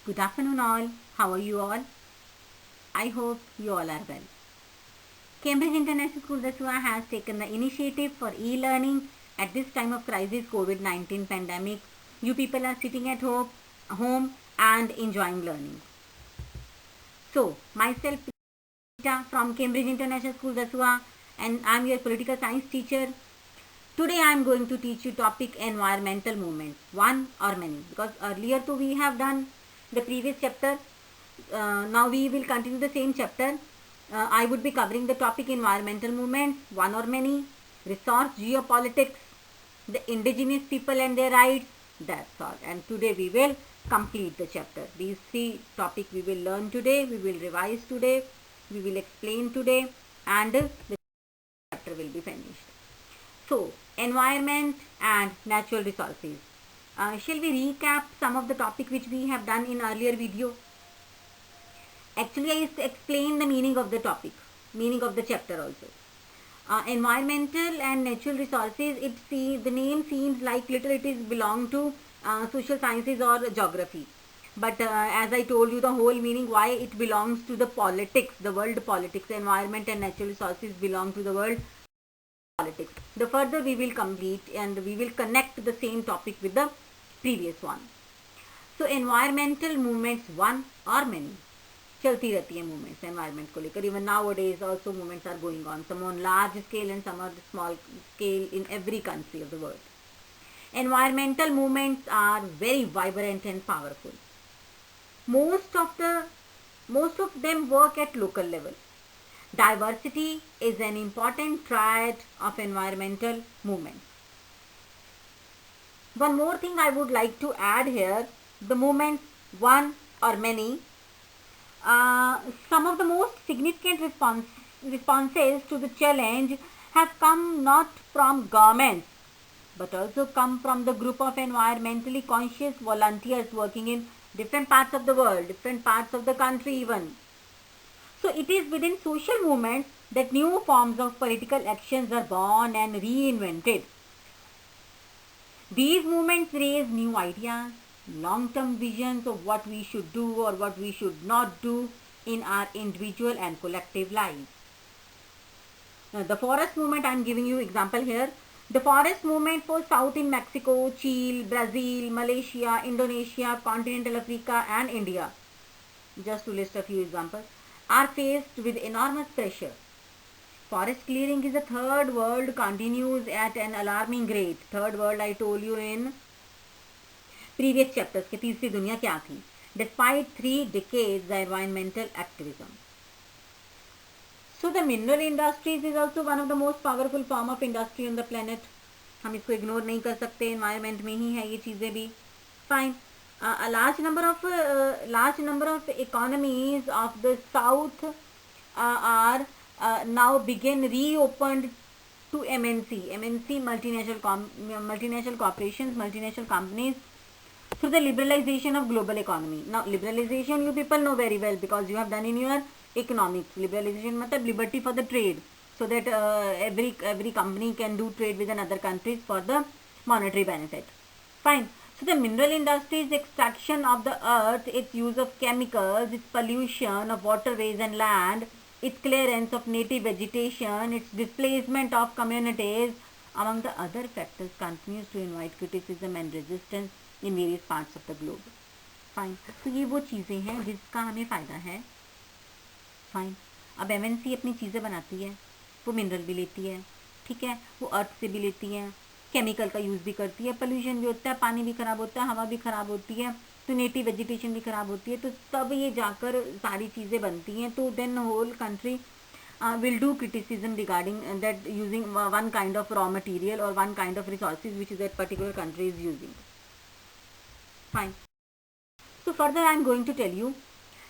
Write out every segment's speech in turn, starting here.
Good afternoon all. How are you all? I hope you all are well. Cambridge International School Dasua has taken the initiative for e-learning at this time of crisis COVID-19 pandemic. You people are sitting at home and enjoying learning. So, myself Rita from Cambridge International School Dasua and I am your political science teacher. Today I am going to teach you topic environmental movements, one or many, because earlier too we have done the previous chapter. Now we will continue the same chapter. I would be covering the topic environmental movements, one or many, resource geopolitics, the indigenous people and their rights, that's all. And today we will complete the chapter. These three topics we will learn today, we will revise today, we will explain today, and the chapter will be finished. So, environment and natural resources. Shall we recap some of the topic which we have done in earlier video? Actually, I explained the meaning of the topic, meaning of the chapter also. Environmental and natural resources, the name seems like little it is belong to social sciences or geography. But as I told you the whole meaning why it belongs to the politics, the world politics. Environment and natural resources belong to the world politics. The further we will complete and we will connect the same topic with the previous one. So environmental movements, one or many, चलती रहती है movements environment को लेकर. Even now days also movements are going on, some on large scale and some on small scale in every country of the world. Environmental movements are very vibrant and powerful. Most of them work at local level. Diversity is an important trait of environmental movements. One more thing I would like to add here, the movements, one or many, some of the most significant responses to the challenge have come not from governments but also come from the group of environmentally conscious volunteers working in different parts of the world, different parts of the country even. So it is within social movements that new forms of political actions are born and reinvented. These movements raise new ideas, long-term visions of what we should do or what we should not do in our individual and collective lives. Now, the forest movement, I am giving you example here. The forest movement for South in Mexico, Chile, Brazil, Malaysia, Indonesia, continental Africa and India, just to list a few examples, are faced with enormous pressure. Forest clearing is the third world continues at an alarming rate. Third world I told you in previous chapters कि तीसरी दुनिया क्या थी. Despite 3 decades the environmental activism. So the mineral industries is also one of the most powerful form of industry on the planet. हम इसको ignore नहीं कर सकते, environment में ही है ये चीज़ें भी. Fine. A large number of economies of the south are now begin reopened to MNC multinational corporations, multinational companies through the liberalization of global economy. Now liberalization you people know very well because you have done in your economics. Liberalization matlab liberty for the trade, so that every company can do trade with another countries for the monetary benefit. Fine. So the mineral industry's extraction of the earth, its use of chemicals, its pollution of waterways and land, its clearance of native vegetation, its displacement of communities, among the other factors, continues to invite criticism and resistance in various parts of the globe. Fine. तो ये वो चीज़ें हैं जिसका हमें फ़ायदा है. Fine. अब MNC अपनी चीज़ें बनाती है, वो मिनरल भी लेती है, ठीक है, वो अर्थ से भी लेती है, केमिकल का यूज़ भी करती है, पोल्यूशन भी होता है, पानी भी ख़राब होता है, हवा भी ख़राब होती है, तो नेटिव वेजिटेशन भी ख़राब होती है, तो तब ये जाकर सारी चीज़ें बनती हैं. तो then whole country will do criticism regarding that using one kind of raw material or one kind of resources which that particular country is using. Fine. So further I am going to tell you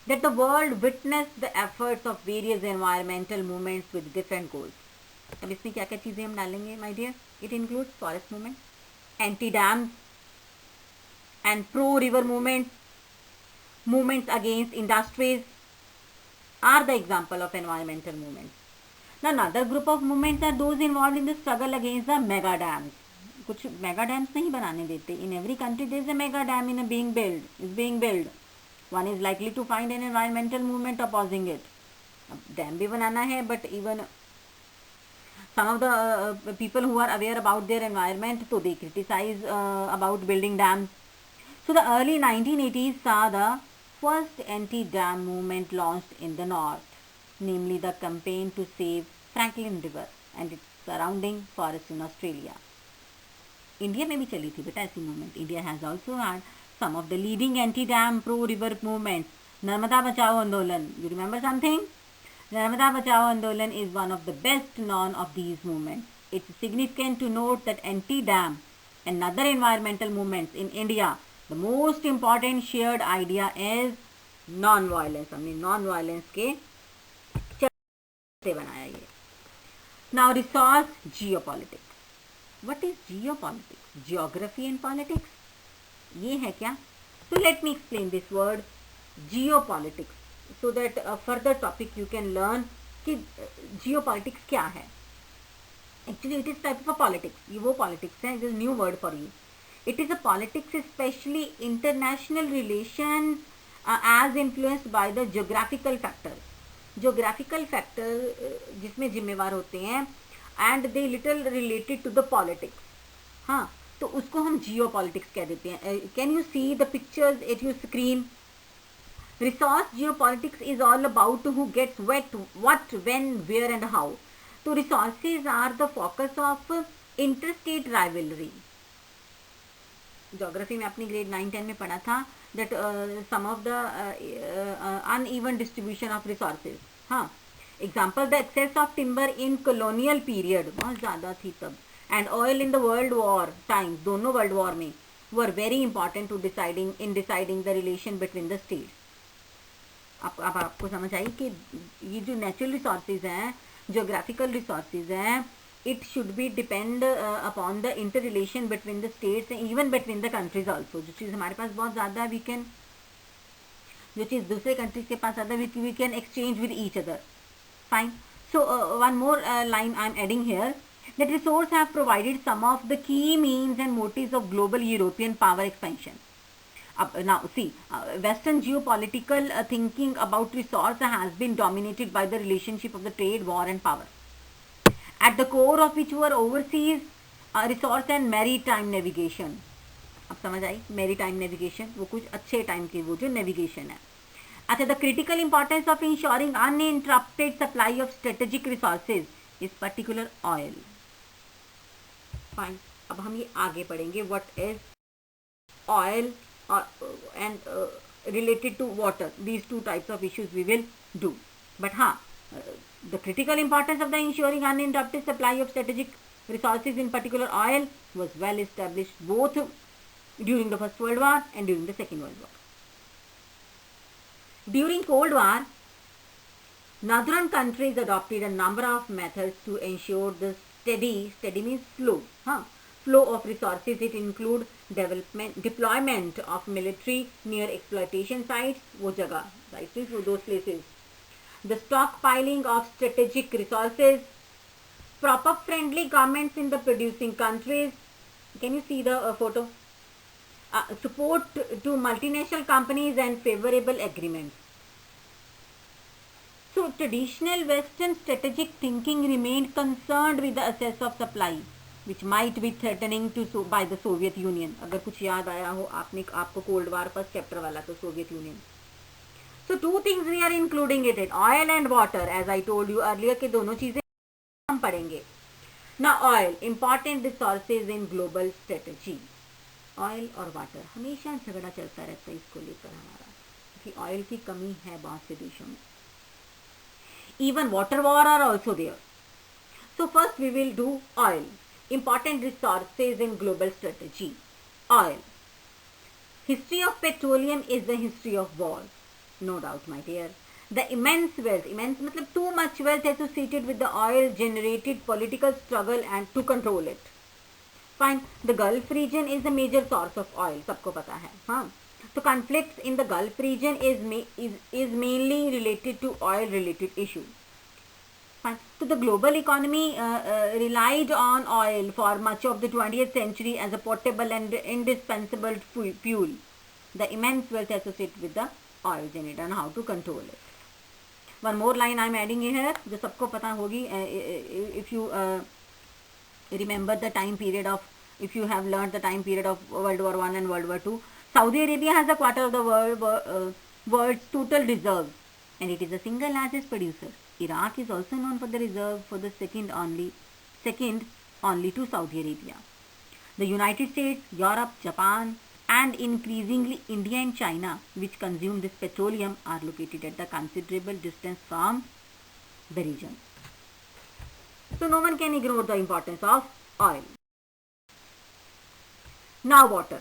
that the world witnessed the efforts of various environmental movements with different goals. अब इसमें क्या क्या चीज़ें हम डालेंगे my dear? It includes forest movement, anti-dams and pro-river movements, movements against industries are the example of environmental movements. Now another group of movements are those involved in the struggle against the mega dams. कुछ mega dams नहीं बनाने देते. In every country there is a mega dam being built. one is likely to find an environmental movement opposing it. Dam भी बनाना है, but even some of the people who are aware about their environment, so they criticize about building dams. So the early 1980s saw the first anti-dam movement launched in the north, namely the campaign to save Franklin River and its surrounding forests in Australia. India में भी चली थी बेटा ऐसी movement. India has also had some of the leading anti-dam pro-river movements. Narmada Bachao Andolan. You remember something? Narmada Bachao Andolan is one of the best known of these movements. It's significant to note that anti-dam and other environmental movements in India, the most important shared idea is non-violence. हमने non-violence के चलते बनाया ये. Now resource geopolitics. What is geopolitics? Geography and politics. ये है क्या? So let me explain this word geopolitics so that further topic you can learn कि geopolitics क्या है. Actually it is type of a politics. ये वो politics है. It is new word for you. It is a politics especially international relations as influenced by the geographical factors. Geographical factor जिसमें जिम्मेवार होते हैं and they little related to the politics. हाँ, तो उसको हम जियो पॉलिटिक्स कह देते हैं. Can you see the pictures at your screen? Resource geopolitics is all about who gets wait what when where and how. तो resources are the focus of interstate rivalry. Geography में अपनी grade 9-10 में पढ़ा था that some of the uneven distribution of resources. हाँ, example the access of timber in colonial period बहुत ज़्यादा थी तब, and oil in the world war times, दोनों वर्ल्ड वॉर में, were very important to deciding the relation between the states. अब आपको समझ आई कि ये जो नेचुरल रिसोर्सेज हैं, जोग्राफिकल रिसोर्सेज हैं, it should be depend upon the inter relation between the states and even between the countries also. जो चीज़ हमारे पास बहुत ज़्यादा है, वी कैन, जो चीज़ दूसरे कंट्रीज के पास ज़्यादा, we can exchange with each other. Fine. So one more line I am adding here, that resources have provided some of the key means and motives of global European power expansion. Now see, Western geopolitical thinking about resource has been dominated by the relationship of the trade, war and power, at the core of which were overseas resource and maritime navigation. अब समझ आई, maritime navigation वो कुछ अच्छे time के वो जो navigation है. अच्छा, the critical importance of ensuring uninterrupted supply of strategic resources is particular oil. Fine. अब हम ये आगे पढ़ेंगे what is oil and related to water. These two types of issues we will do. But हाँ, the critical importance of the ensuring uninterrupted supply of strategic resources in particular oil was well established both during the first world war and during the second world war. During cold war, northern countries adopted a number of methods to ensure the steady means slow, flow of resources. It include deployment of military near exploitation sites, वो जगह sites, those places, the stockpiling of strategic resources, prop up friendly governments in the producing countries. Can you see the photo? Support to multinational companies and favorable agreements. So traditional Western strategic thinking remained concerned with the access of supply, which might be threatening to by the Soviet Union. अगर कुछ याद आया हो आपको cold war first chapter वाला, तो Soviet union. So two things we are including it, oil and water, as I told you earlier कि दोनों चीजें हम पढ़ेंगे. Now oil, important resources in global strategy. Oil और वाटर हमेशा झगड़ा चलता रहता है इसको लेकर हमारा, कि ऑयल की कमी है बहुत से देशों में. Even water war are also there. So first we will do oil. Important resources in global strategy. Oil. History of petroleum is the history of war. No doubt, my dear. The immense wealth, immense मतलब too much wealth associated with the oil generated political struggle and to control it. Fine. The Gulf region is a major source of oil. सबको पता है, हाँ. So conflicts in the Gulf region is mainly related to oil related issues. Fine. So the global economy relied on oil for much of the 20th century as a portable and indispensable fuel. The immense wealth associated with the oils in it and how to control it. One more line I'm adding here जो सबको पता होगी. If you remember the time period of, if you have learned the time period of World War I and World War II, Saudi Arabia has a quarter of the world's total reserves, and it is the single largest producer. Iraq is also known for the reserve, for the second only to Saudi Arabia. The United States, Europe, Japan, and increasingly India and China, which consume this petroleum, are located at a considerable distance from the region. So no one can ignore the importance of oil. Now water.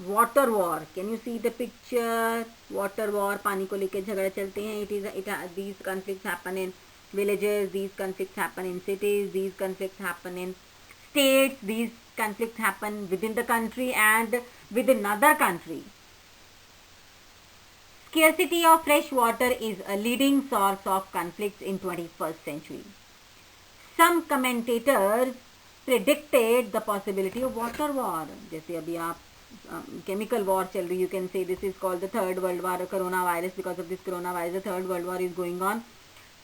Water war. Can you see the picture? Water war. पानी को लेकर झगड़े चलते हैं. These conflicts happen in villages. These conflicts happen in cities. These conflicts happen in states. These conflicts happen within the country and within another country. Scarcity of fresh water is a leading source of conflicts in 21st century. Some commentators predicted the possibility of water war. जैसे अभी आप chemical war चल रही, you can say this is called the third world war, coronavirus. Because of this coronavirus, the third world war is going on.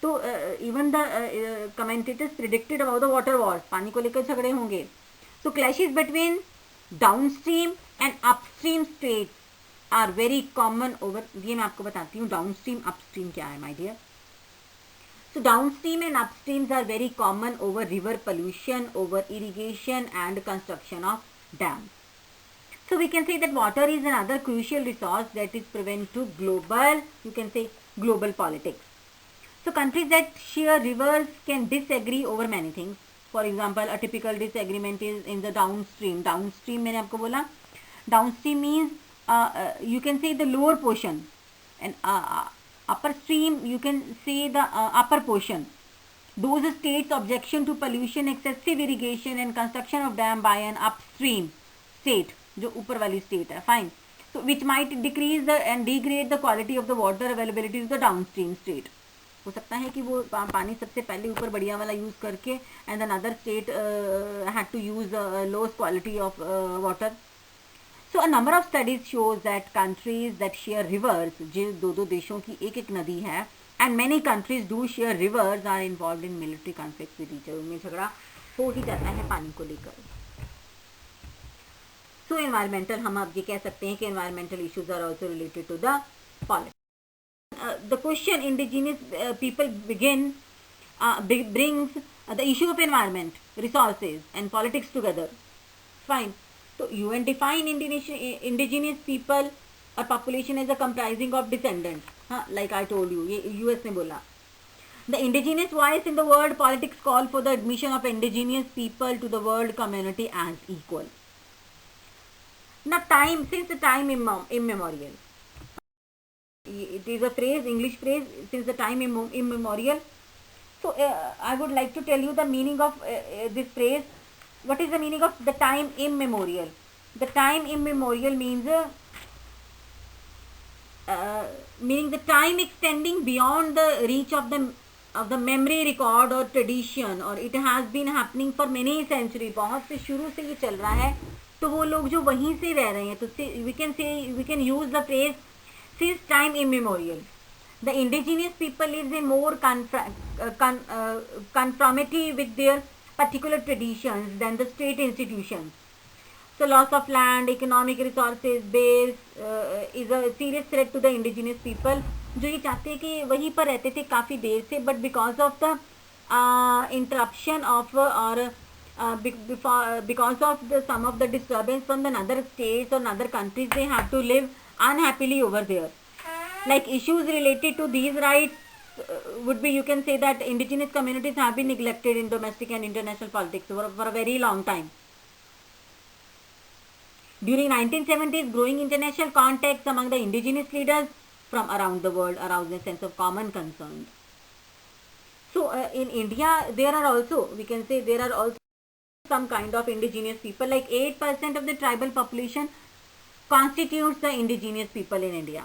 तो even the commentators predicted about the water wars. पानी को लेकर झगड़े होंगे. So clashes between downstream and upstream states are very common over. ये मैं आपको बताती हूँ downstream upstream क्या है, my dear. So downstream and upstreams are very common over river pollution, over irrigation and construction of dams. So we can say that water is another crucial resource that is prevalent to global, you can say global politics. So countries that share rivers can disagree over many things. For example, a typical disagreement is in the downstream. Downstream मैंने आपको बोला, downstream means you can say the lower portion, and upper stream you can say the upper portion. Those states' objection to pollution, excessive irrigation and construction of dam by an upstream state, जो ऊपर वाली state है, fine. So which might decrease and degrade the quality of the water availability to the downstream state. हो सकता है कि वो पानी सबसे पहले ऊपर बढ़िया वाला यूज करके and another state had to use lowest quality of water. So a number of studies shows that countries that share rivers, जिन दो देशों की एक एक नदी है, and many countries do share rivers, are involve in military conflict with each other. उनमें झगड़ा हो ही जाता है पानी को लेकर. सो एनवायरमेंटल, हम अब ये कह सकते हैं कि environmental issues are also related to the politics. The question indigenous people brings the issue of environment, resources and politics together. Fine. So UN define indigenous people or population as a comprising of descendants. Like I told you, ये US ने बोला. The indigenous voice in the world politics call for the admission of indigenous people to the world community as equal. Now since the time immemorial. It is a phrase, English phrase, since the time immemorial. So I would like to tell you the meaning of this phrase. What is the meaning of the time immemorial? The time immemorial means meaning the time extending beyond the reach of the memory, record or tradition, or it has been happening for many centuries. बहुत से शुरू से ये चल रहा है, तो वो लोग जो वहीं से रह रहे हैं, तो we can use the phrase since time immemorial. The indigenous people lives in more conformity with their particular traditions than the state institutions. So loss of land, economic resources base is a serious threat to the indigenous people, जो ये चाहते हैं कि वहीं पर रहते थे काफ़ी देर से, but because of the interruption of because of some of the disturbance from the other states or other countries, they have to live unhappily over there. Like issues related to these rights would be, you can say that indigenous communities have been neglected in domestic and international politics for a very long time. During 1970s, growing international contacts among the indigenous leaders from around the world aroused a sense of common concern. So in India, there are also some kind of indigenous people, like 8% of the tribal population constitutes the indigenous people in India.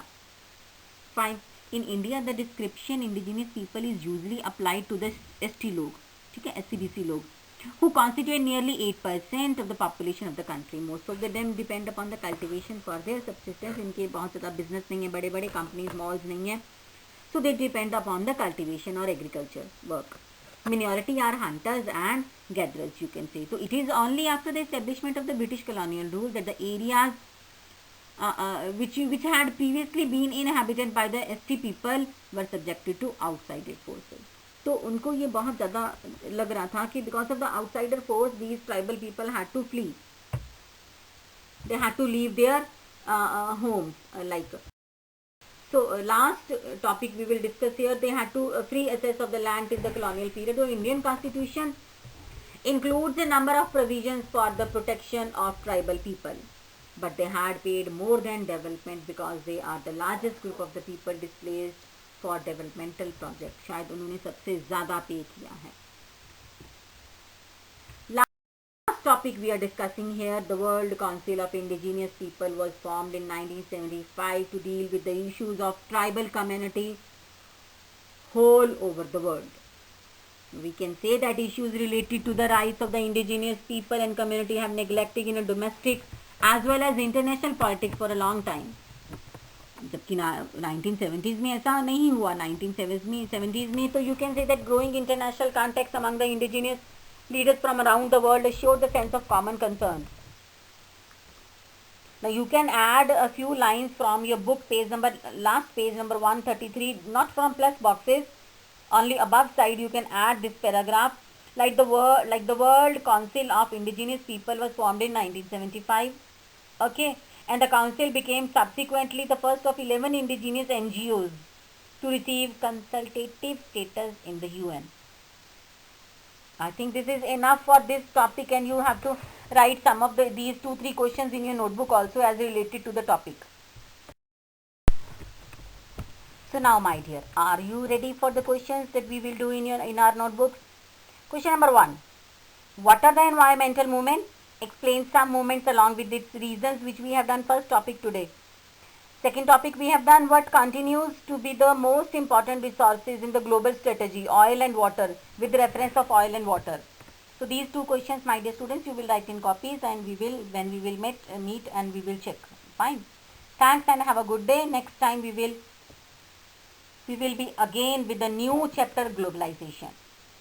Fine. In India, the description indigenous people is usually applied to the ST लोग, ठीक है, SCBC लोग. who constitute nearly 8% of the population of the country. Most of them depend upon the cultivation for their subsistence. इनके बहुत ज़्यादा business नहीं है, बड़े बड़े companies, malls नहीं है, so they depend upon the cultivation or agriculture work. Minority are hunters and gatherers, you can say. So it is only after the establishment of the British colonial rule that the areas which had previously been inhabited by the ST people were subjected to outsider forces. तो उनको ये बहुत ज़्यादा लग रहा था कि because of the outsider force these tribal people had to flee. They had to leave their homes like. So last topic we will discuss here, they had to free access of the land in the colonial period. So Indian Constitution includes a number of provisions for the protection of tribal people, but they had paid more than development because they are the largest group of the people displaced for developmental projects. शायद उन्होंने सबसे ज़्यादा पे किया है. Last topic we are discussing here, the World Council of Indigenous People was formed in 1975 to deal with the issues of tribal community whole over the world. We can say that issues related to the rights of the indigenous people and community have neglected in a domestic as well as international politics for a long time. जबकि 1970s में ऐसा नहीं हुआ. 1970s में तो you can say that growing international context among the indigenous leaders from around the world assured the sense of common concern. Now you can add a few lines from your book last page number 133, not from plus boxes, only above side you can add this paragraph, like the World Council of Indigenous People was formed in 1975, okay, and the council became subsequently the first of 11 indigenous NGOs to receive consultative status in the UN. I think this is enough for this topic, and you have to write some of these 2-3 questions in your notebook also as related to the topic. So now my dear, are you ready for the questions that we will do in our notebooks? Question number 1. What are the environmental movements? Explain some movements along with its reasons, which we have done first topic today. Second topic we have done, what continues to be the most important resources in the global strategy, oil and water, with reference of oil and water. So these 2 questions, my dear students, you will write in copies, and when we will meet and we will check. Fine. Thanks and have a good day. Next time we will be again with the new chapter, globalization.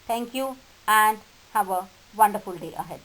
Thank you and have a wonderful day ahead.